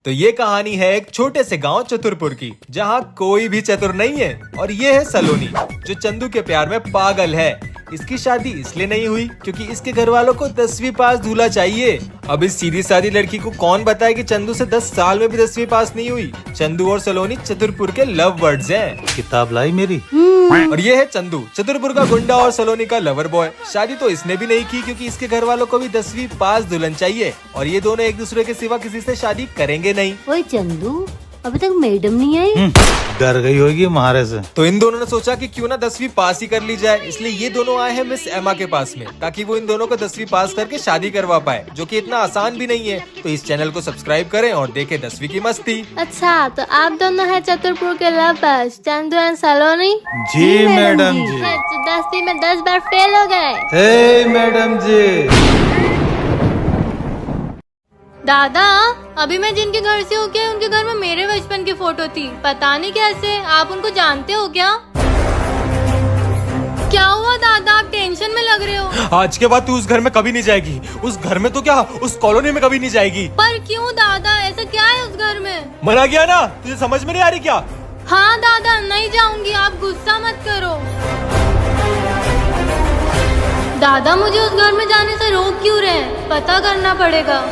तो ये कहानी है एक छोटे से गांव चतुरपुर की, जहां कोई भी चतुर नहीं है। और ये है सलोनी, जो चंदू के प्यार में पागल है। इसकी शादी इसलिए नहीं हुई क्योंकि इसके घर वालों को 10वीं पास दूल्हा चाहिए। अब इस सीधी सादी लड़की को कौन बताए कि चंदू से 10 साल में भी 10वीं पास नहीं हुई। चंदू और सलोनी चतुरपुर के लव बर्ड्स हैं। किताब लाई मेरी। और ये है चंदू, चतुरपुर का गुंडा और सलोनी का लवर बॉय। शादी तो इसने भी नहीं की क्योंकि इसके घर वालों को भी 10वीं पास दुल्हन चाहिए और ये दोनों एक दूसरे के सिवा किसी से शादी करेंगे नहीं। ओए चंदू, अभी तक मैडम नहीं आई। डर गई होगी महारे से। तो इन दोनों ने सोचा कि क्यों ना 10वीं पास ही कर ली जाए, इसलिए ये दोनों आए हैं मिस एमा के पास में, ताकि वो इन दोनों को 10वीं पास करके शादी करवा पाए, जो कि इतना आसान भी नहीं है। तो इस चैनल को सब्सक्राइब करें और देखें 10वीं की मस्ती। अच्छा, तो आप दोनों हैं चतुरपुर के लवर्स, चंदू एंड सलोनी। जी मैडम जी। 10वीं में 10 बार फेल हो गए। Hey madam ji. दादा, अभी मैं जिनके घर से होके उनके घर में मेरे बचपन की फोटो थी। पता नहीं कैसे आप उनको जानते हो क्या? क्या हुआ दादा, आप टेंशन में लग रहे हो? आज के बाद तू उस घर में कभी नहीं जाएगी। उस घर में तो क्या, उस कॉलोनी में कभी नहीं जाएगी। पर क्यों दादा, ऐसा क्या है उस घर में? मना गया ना, तुझे समझ में नहीं आ रही क्या? हाँ दादा, नहीं जाऊंगी, आप गुस्सा मत करो। दादा, मुझे उस घर में जाने से रोक क्यों रहे? पता करना पड़ेगा।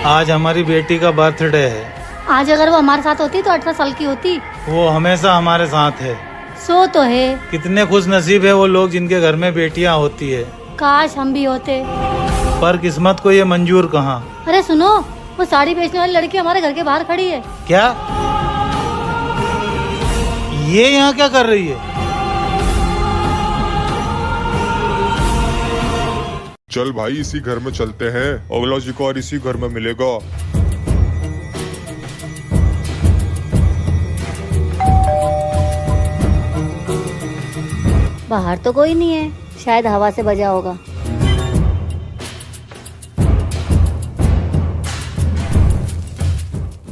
आज हमारी बेटी का बर्थडे है। आज अगर वो हमारे साथ होती तो 18 साल की होती। वो हमेशा हमारे साथ है। सो तो है। कितने खुश नसीब है वो लोग जिनके घर में बेटियां होती है। काश हम भी होते, पर किस्मत को ये मंजूर कहाँ। अरे सुनो, वो साड़ी बेचने वाली लड़की हमारे घर के बाहर खड़ी है। क्या? ये यहाँ क्या कर रही है? चल भाई, इसी घर में चलते हैं। अगला शिकार इसी घर में मिलेगा। बाहर तो कोई नहीं है, शायद हवा से बजा होगा।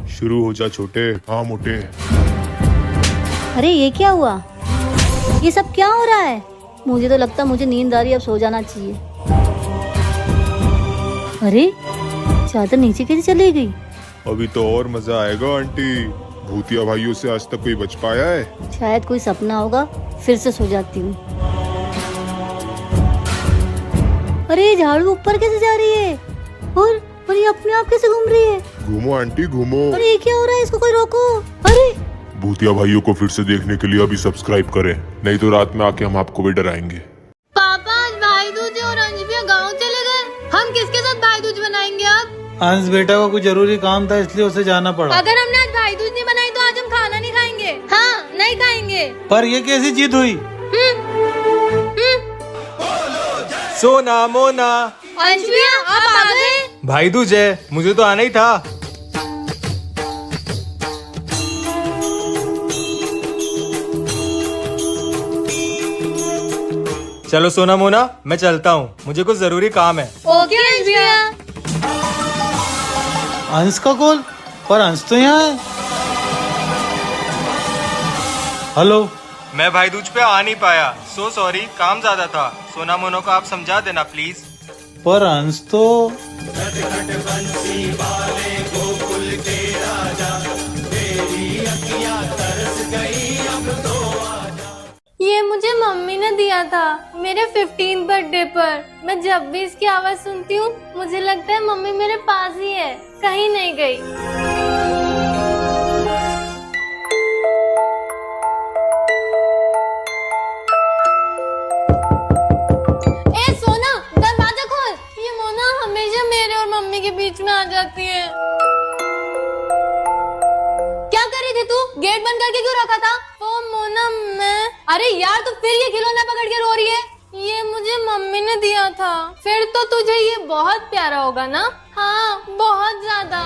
शुरू हो जा छोटे, हाँ मोटे। अरे ये क्या हुआ? ये सब क्या हो रहा है? मुझे तो लगता मुझे नींद आ रही है, अब सो जाना चाहिए। अरे चादर नीचे कैसे चली गई? अभी तो और मजा आएगा आंटी। भूतिया भाइयों से आज तक कोई बच पाया है? शायद कोई सपना होगा, फिर से सो जाती हूँ। अरे झाड़ू ऊपर कैसे जा रही है? और ये अपने आप कैसे घूम रही है? घूमो आंटी घूमो। अरे ये क्या हो रहा है? इसको कोई रोको। अरे भूतिया भाइयों को फिर से देखने के लिए अभी सब्सक्राइब करें, नहीं तो रात में आके हम आपको भी डराएंगे। पापा, आज भाई दूज और अंजबिया गाँव चले गए। हम किसके साथ भाई दूज बनाएंगे अब? अंश बेटा को कुछ जरूरी काम था इसलिए उसे जाना पड़ा। अगर हमने आज भाई दूज नहीं बनाई तो आज हम खाना नहीं खाएंगे। हाँ, नहीं खाएंगे। पर ये कैसी जीत हुई? सोना मोना, अंजबिया, आप आ गए? भाई दूज है, मुझे तो आना ही था। चलो सोना मोना, मैं चलता हूँ, मुझे कुछ जरूरी काम है। ओके अंजबिया। अंश का कॉल? पर अंश तो यहाँ है। हेलो। मैं भाई दूज पे आ नहीं पाया, सो सॉरी, काम ज्यादा था। सोना मोना को आप समझा देना प्लीज। पर अंश तो ये मुझे मम्मी ने दिया था मेरे 15th बर्थडे पर। मैं जब भी इसकी आवाज सुनती हूँ मुझे लगता है मम्मी मेरे पास ही है, कहीं नहीं गई। ए सोना, दरवाजा खोल। ये मोना हमेशा मेरे और मम्मी के बीच में आ जाती है। क्या कर रही थी तू? गेट बंद करके क्यों रखा था? ओ मोना, मैं... अरे यार, तू फिर ये खिलौना पकड़ के रो रही है? ये मुझे मम्मी ने दिया था। फिर तो तुझे ये बहुत प्यारा होगा ना? हाँ, बहुत ज्यादा।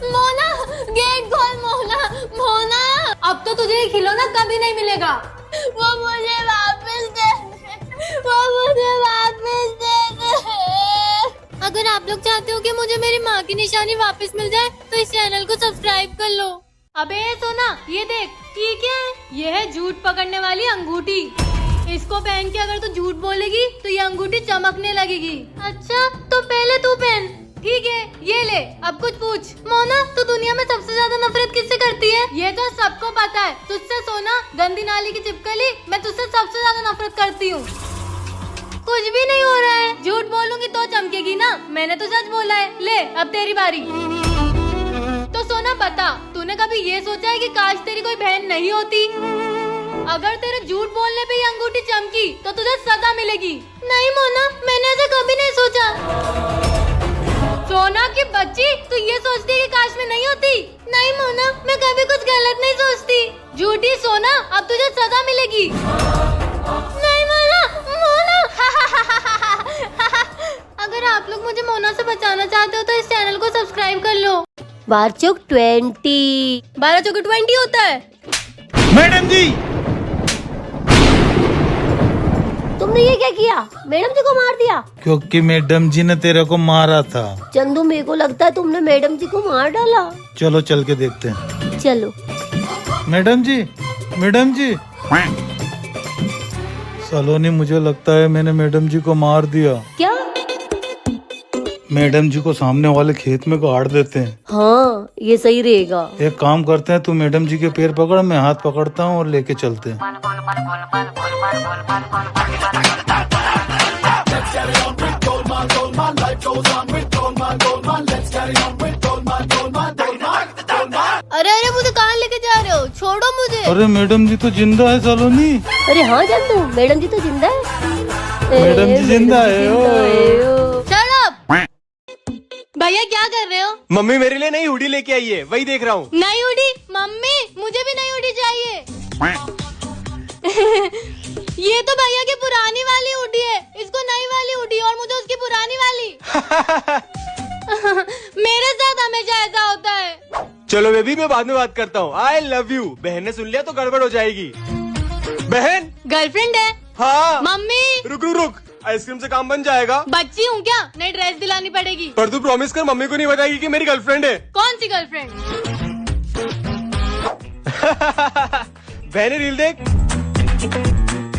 मोना, गेट खोल। मोना, मोना, अब तो तुझे ये खिलौना कभी नहीं मिलेगा। वो मुझे वापस दे दे। वो मुझे वापस दे दे। अगर आप लोग चाहते हो कि मुझे मेरी माँ की निशानी वापस मिल जाए तो इस चैनल को सब्सक्राइब कर लो। अबे सोना, ये देख, ठीक है, ये है झूठ पकड़ने वाली अंगूठी। इसको पहन के अगर तू झूठ बोलेगी तो ये अंगूठी चमकने लगेगी। अच्छा, तो पहले तू पहन। ठीक है, ये ले। अब कुछ पूछ। मोना, तू दुनिया में सबसे ज्यादा नफरत किससे करती है? ये तो सबको पता है। तुझसे सोना, गंदी नाली की चिपकली, मैं तुझसे सबसे ज्यादा नफरत करती हूँ। कुछ भी नहीं हो रहा है। झूठ बोलूंगी तो चमकेगी ना। मैंने तो सच बोला है। ले, अब तेरी बारी। तो सोना बता, तूने कभी ये सोचा है कि काश तेरी कोई बहन नहीं होती? अगर तेरे झूठ बोलने पे ये अंगूठी चमकी तो तुझे सजा मिलेगी। नहीं मोना, मैंने ऐसा कभी नहीं सोचा। सोना की बच्ची, तू ये सोचती है कि काश मैं नहीं होती? नहीं मोना, मैं कभी कुछ गलत नहीं सोचती। झूठी सोना, अब तुझे सजा मिलेगी। नहीं मोना, मोना। अगर आप लोग मुझे मोना से बचाना चाहते हो तो इस चैनल को सब्सक्राइब कर लो। 12 चौक 20। 12 चौके 20 होता है। मैडम जी, तुमने ये क्या किया? मैडम जी को मार दिया? क्योंकि मैडम जी ने तेरे को मारा था। चंदू, मेरे को लगता है तुमने मैडम जी को मार डाला। चलो चल के देखते हैं। चलो। मैडम जी, मैडम जी। सलोनी, मुझे लगता है मैंने मैडम जी को मार दिया। क्या? मैडम जी को सामने वाले खेत में गाड़ देते हैं। हाँ, ये सही रहेगा। एक काम करते हैं, तू मैडम जी के पैर पकड़, मैं हाथ पकड़ता हूँ और लेके चलते हैं। अरे अरे, मुझे कहाँ लेके जा रहे हो? छोड़ो मुझे। अरे मैडम जी तो जिंदा है सलोनी। अरे हाँ चंदू, मैडम जी तो जिंदा है। मैडम जी जिंदा है। ओ। Shut up! भैया क्या कर रहे हो? मम्मी मेरे लिए नई हुडी लेके आई है, वही देख रहा हूँ। नई हुडी? मम्मी, मुझे भी नई हुडी चाहिए। ये तो भैया की पुरानी वाली हुडी है। इसको नई वाली हुडी और मुझे उसकी पुरानी वाली। मेरे साथ हमेशा ऐसा होता है। चलो बेबी, मैं बाद में बात करता हूँ। I love you. बहन ने सुन लिया तो गड़बड़ हो जाएगी। बहन। गर्लफ्रेंड है? हाँ। मम्मी। रुक रुक रुक, आइसक्रीम से काम बन जाएगा। बच्ची हूँ क्या? नई ड्रेस दिलानी पड़ेगी। पर तू प्रॉमिस कर, मम्मी को नहीं बताएगी कि मेरी गर्लफ्रेंड है। कौन सी गर्लफ्रेंड? बहन रील देख,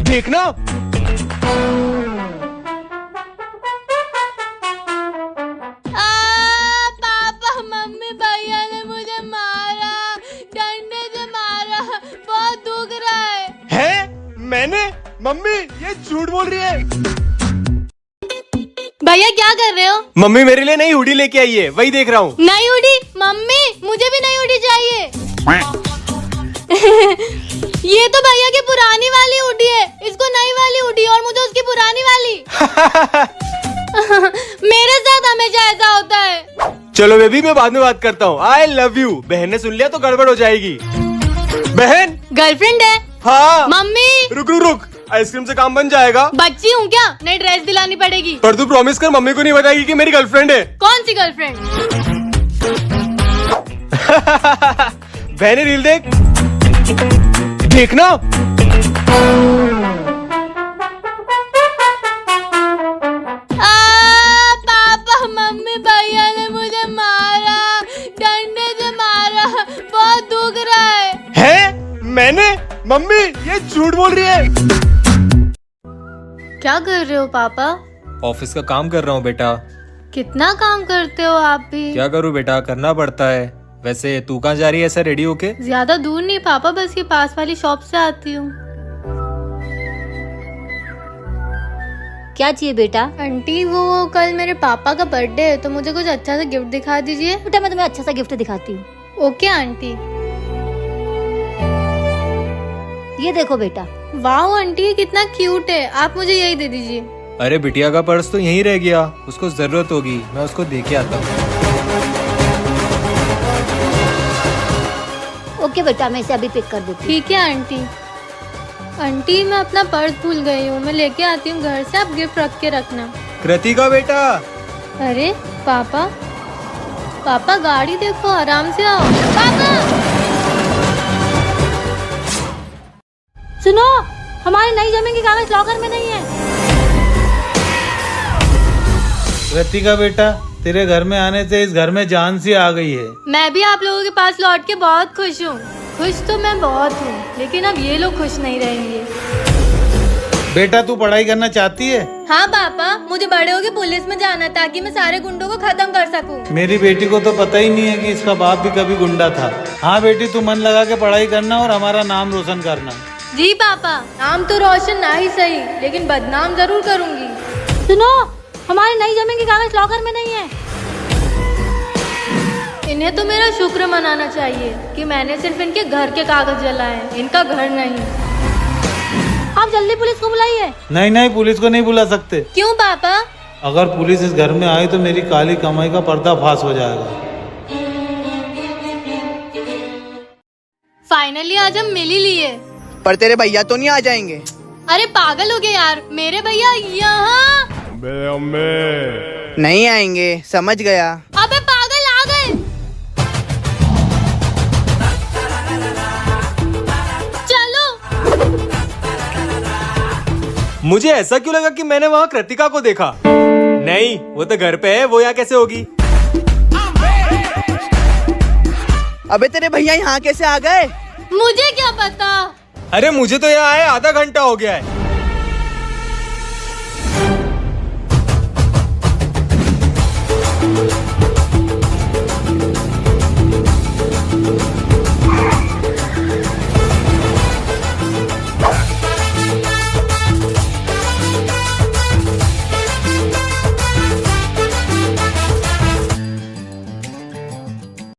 देखना। पापा, मम्मी, भैया ने मुझे मारा, डंडे से मारा, बहुत दुख रहा है। मैंने? मम्मी ये झूठ बोल रही है। भैया क्या कर रहे हो? मम्मी मेरे लिए नई हुडी लेके आई है, वही देख रहा हूँ। नई हुडी? मम्मी, मुझे भी नई हुडी चाहिए। ये तो भैया की पुरानी वाली हुडी है। इसको नई वाली हुडी और मुझे उसकी पुरानी वाली। मेरे साथ हमेशा ऐसा होता है। चलो बेबी, मैं बाद में बात करता हूँ। I love you. बहन ने सुन लिया तो गड़बड़ हो जाएगी। बहन। गर्लफ्रेंड है? हाँ। मम्मी। रुक रुक रुक, आइसक्रीम से काम बन जाएगा। बच्ची हूँ क्या? नई ड्रेस दिलानी पड़ेगी। पर तू प्रॉमिस कर, मम्मी को नहीं बताएगी कि मेरी गर्लफ्रेंड है। कौन सी गर्लफ्रेंड? बहन रील देख, देखना। पापा, मम्मी, भैया ने मुझे मारा, डंडे से मारा, बहुत दुख रहा है। मैंने? मम्मी ये झूठ बोल रही है। क्या कर रहे हो पापा? ऑफिस का काम कर रहा हूँ बेटा। कितना काम करते हो आप भी? क्या करूँ बेटा, करना पड़ता है। वैसे तू कहाँ जा रही है ऐसा रेडी होके? ज्यादा दूर नहीं पापा, बस ये पास वाली शॉप से आती हूँ। क्या चाहिए बेटा? आंटी, वो कल मेरे पापा का बर्थडे है तो मुझे कुछ अच्छा सा गिफ्ट दिखा दीजिए। बेटा, मैं तुम्हें अच्छा सा गिफ्ट दिखाती हूँ। Okay aunty. ये देखो बेटा। वाह आंटी, ये कितना क्यूट है। आप मुझे यही दे दीजिए। अरे बिटिया का पर्स तो यहीं रह गया, उसको जरूरत होगी, मैं उसको दे के आता हूँ। ओके बेटा, मैं इसे अभी पिक कर देती हूँ। ठीक है आंटी। आंटी, मैं अपना पर्स भूल गई हूँ, मैं लेके आती हूँ घर से, आप गिफ्ट रख के रखना। कृतिका बेटा। अरे पापा, पापा गाड़ी देखो, आराम से आओ। पापा सुनो, हमारी नई जमीन के कागज लॉकर में नहीं है। कृतिका बेटा, तेरे घर में आने से इस घर में जान सी आ गई है। मैं भी आप लोगों के पास लौट के बहुत खुश हूँ। खुश तो मैं बहुत हूँ, लेकिन अब ये लोग खुश नहीं रहेंगे। बेटा तू पढ़ाई करना चाहती है? हाँ पापा, मुझे बड़े होके पुलिस में जाना ताकि मैं सारे गुंडों को खत्म कर सकूं। मेरी बेटी को तो पता ही नहीं है कि इसका बाप भी कभी गुंडा था। हाँ बेटी, तू मन लगा के पढ़ाई करना और हमारा नाम रोशन करना। जी पापा, नाम तो रोशन ना ही सही, लेकिन बदनाम जरूर करूंगी। सुनो, हमारी नई जमीन के कागज लॉकर में नहीं है। इन्हें तो मेरा शुक्र मनाना चाहिए कि मैंने सिर्फ इनके घर के कागज जलाए, इनका घर नहीं। आप जल्दी पुलिस को बुलाइए। नहीं नहीं, पुलिस को नहीं बुला सकते। क्यों पापा? अगर पुलिस इस घर में आई तो मेरी काली कमाई का पर्दाफाश हो जाएगा। फाइनली आज हम मिल ही लिए। पर तेरे भैया तो नहीं आ जाएंगे? अरे पागल हो गए यार, मेरे भैया यहाँ। नहीं आएंगे, समझ गया। अबे पागल, आ गए। चलो। मुझे ऐसा क्यों लगा कि मैंने वहाँ कृतिका को देखा? नहीं, वो तो घर पे है, वो यहाँ कैसे होगी? अबे तेरे भैया यहाँ कैसे आ गए? मुझे क्या पता। अरे मुझे तो यहाँ आए आधा घंटा हो गया है।